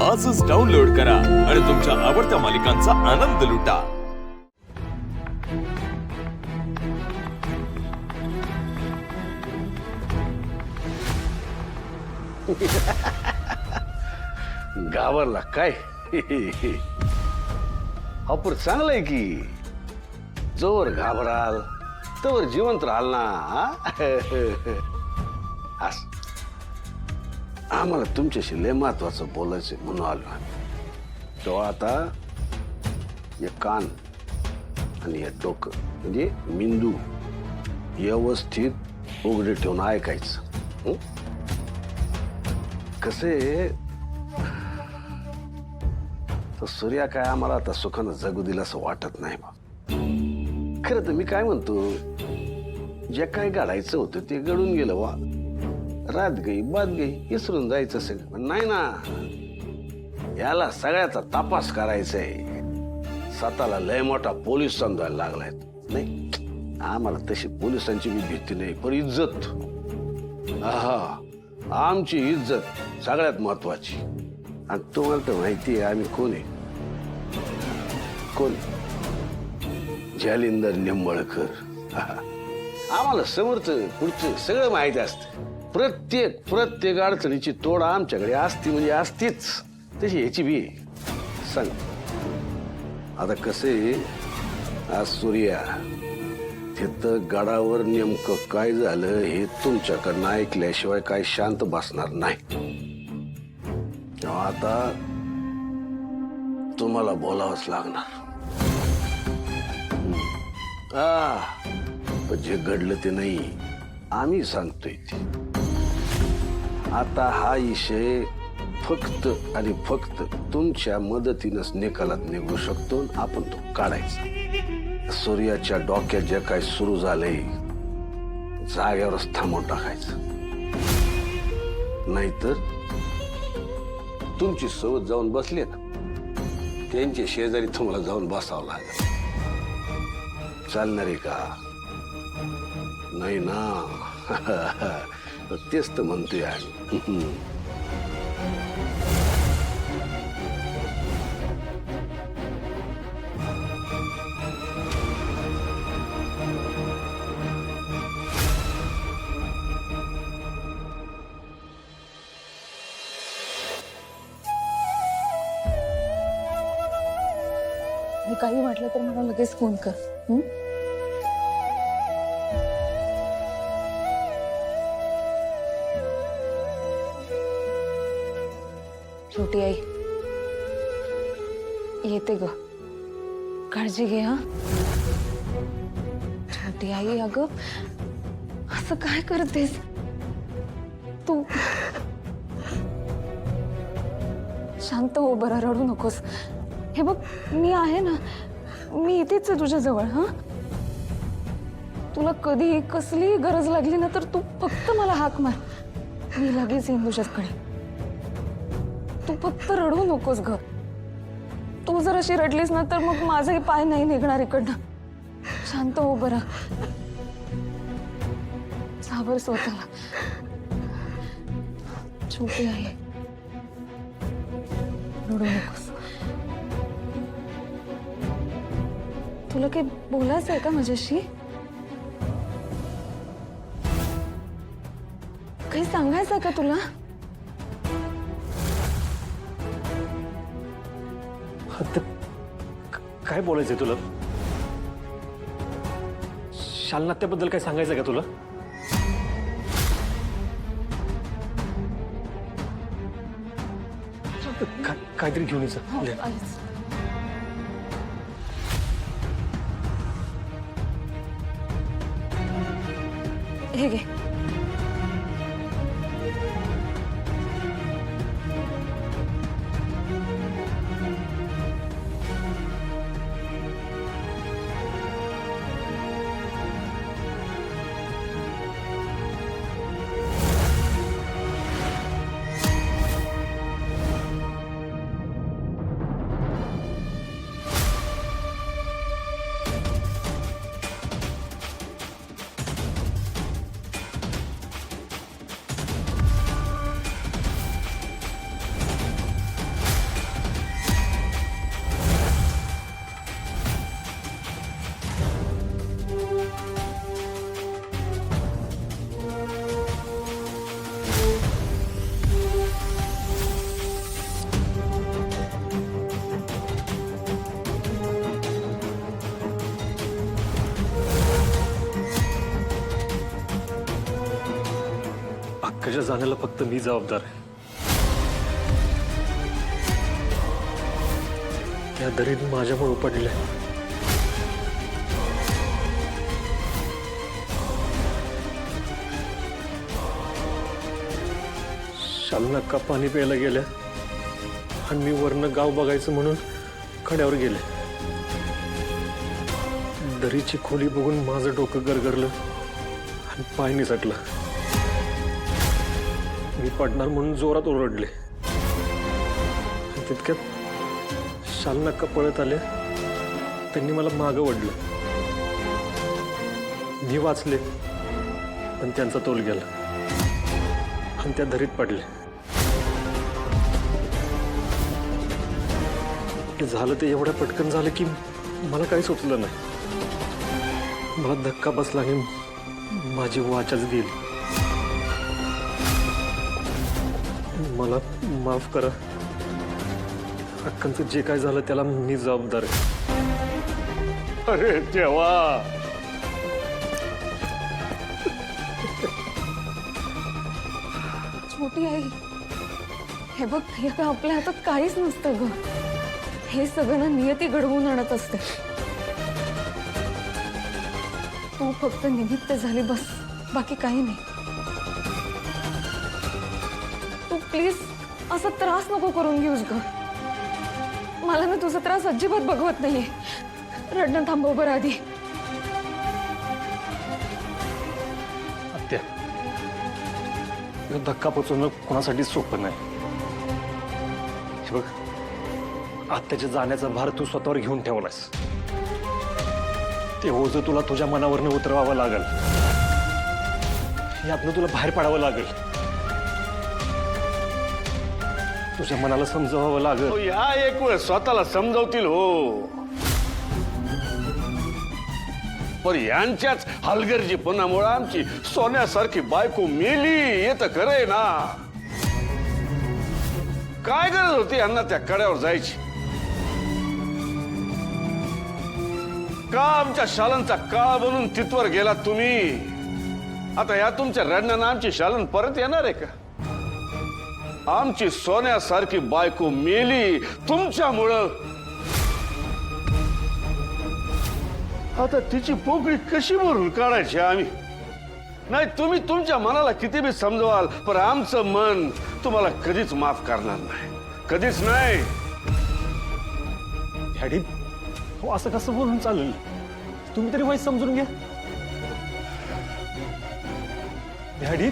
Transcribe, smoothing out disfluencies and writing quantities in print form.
आजच डाउनलोड करा आणि तुमच्या आवडत्या मालिकांचा आनंद लुटा। घाबरला काय? अपूर चांगलं आहे की जोवर घाबराल तोवर जिवंत राहाल ना। आम्हाला तुमच्याशी लय महत्वाचं बोलायचं म्हणून आलो आम्ही। तो आता हे कान आणि हे डोकं म्हणजे मेंदू व्यवस्थित उघडे ठेवून ऐकायचं। कसे तर सूर्या काय आम्हाला आता सुखानं जगू दिलं असं वाटत नाही बा। खरं तर मी काय म्हणतो, जे काय घडायचं होतं ते घडून गेलं वा। रात गई बात गई विसरून जायचं सगळं, पण नाही ना। याला सगळ्याचा तपास करायचाय। स्वतःला लय मोठा पोलीस समजायला लागलाय। नाही आम्हाला तशी पोलिसांची बी भीती नाही, पण इज्जत, आमची इज्जत सगळ्यात महत्वाची। आणि तुम्हाला तर माहिती आहे आम्ही कोण आहे। कोण? जालिंदर निंबाळकर। आम्हाला समोरचं पुढचं सगळं माहिती असतं। प्रत्येक अडचणीची तोड आमच्याकडे असती म्हणजे असतीच, तशी ह्याची बी। सांग आता कसे आज सूर्या तिथं गडावर नेमकं काय झालं हे तुमच्याकडनं ऐकल्याशिवाय काय शांत बसणार नाही। आता तुम्हाला बोलावंच लागणार। पण जे घडलं ते नाही, आम्ही सांगतोय ते। आता हा विषय फक्त आणि फक्त तुमच्या मदतीनंच निकालात निघू शकतो। आपण तो काढायचा। सूर्याच्या डोक्यात जे काय सुरू झालंय जागेवरच थांबवून टाकायचं, नाहीतर तुमची सोबत जाऊन बसले ना त्यांच्या शेजारी तुम्हाला जाऊन बसावं लागेल। चालणार आहे का? नाही ना। तेच तर म्हणतोय आम्ही। मी काही म्हटलं तर मला लगेच फोन कर। छोटी आई येते ग, काळजी घे हा। छोटी आई अगं असं काय करतेस तू? शांत हो बरं, रडू नकोस। हे बघ मी आहे ना, मी इथेच आहे तुझ्या जवळ। हा तुला कधी कसली गरज लागली ना तर तू फक्त मला हाक मार, मी लगेच येईन तुझ्याकडे। तू फक्त रडू नकोस ग। तू जर अशी रडलीस ना तर मग माझे पाय नाही निघणार इकडनं। शांत हो बरं, सावर स्वतःला। छोटी आहे, रडू नकोस। तुला काही बोलायचं आहे का माझ्याशी? काही सांगायचं आहे का तुला? काय बोलायचंय तुला? शालनात त्याबद्दल काय सांगायचं का तुला? काहीतरी घेऊन यायचं। हे घे। त्याच्या जाण्याला फक्त मी जबाबदार आहे. त्या दरीत माझ्यामुळे पडले. शालनाक्का पाणी प्यायला गेल्या आणि मी वरनं गाव बघायचं म्हणून कड्यावर गेले. दरीची खोली बघून माझं डोकं गरगरलं आणि पाय निसटलं. मी पडणार म्हणून जोरात ओरडले. तितक्यात शालनाक्का पळत आले. त्यांनी मला मागं ओढलं. मी वाचले पण त्यांचा तोल गेला आणि त्या दरीत पडले. ते झालं ते एवढ्या पटकन झालं की मला काही सुचलं नाही. मला धक्का बसला आणि माझी वाचच गेली. मला माफ करा. अक्कांचं जे काय झालं त्याला मी जबाबदार आहे. अरे देवा, छोटी आई, हे बघ, हे काय आपल्या हातात काहीच नसतं ग. हे सगळं ना नियती घडवून आणत असते. तू फक्त निमित्त झाली बस, बाकी काही नाही. तू प्लीज असा त्रास नको करून घेऊस ग. मला ना तुझा त्रास अजिबात बघवत नाहीये. रडणं थांबव बरं आधी. आत्या, धक्का पोचवणं कोणासाठी सोपं नाही. हे बघ, आत्याच्या जाण्याचा भार तू स्वतःवर घेऊन ठेवलास. ते ओझं तुला तुझ्या मनावरनं उतरवावं लागल. यातनं तुला बाहेर पडावं लागेल. तुझ्या मनाला समजवावं लागेल. या एक वेळ स्वतःला समजवतील हो, पण यांच्याच हलगर्जीपणामुळे आमची सोन्यासारखी बायको मेली. हे तर खरंय ना. काय गरज होती यांना त्या कड्यावर जायची? का आमच्या शालनचा काळ बनून तिथवर गेला तुम्ही? आता या तुमच्या रडण्यानं आमची शालन परत येणार आहे का? आमची सोन्यासारखी बायको मेली तुमच्यामुळं. आता तिची पोकळी कशी भरून काढायची आम्ही? नाही, तुम्ही तुमच्या मनाला किती बी समजवाल, पण आमचं मन तुम्हाला कधीच माफ करणार नाही. कधीच नाही. डॅडी, हो असं कसं बोलून चालेल? तुम्ही तरी वाईट समजून घ्या. डॅडी,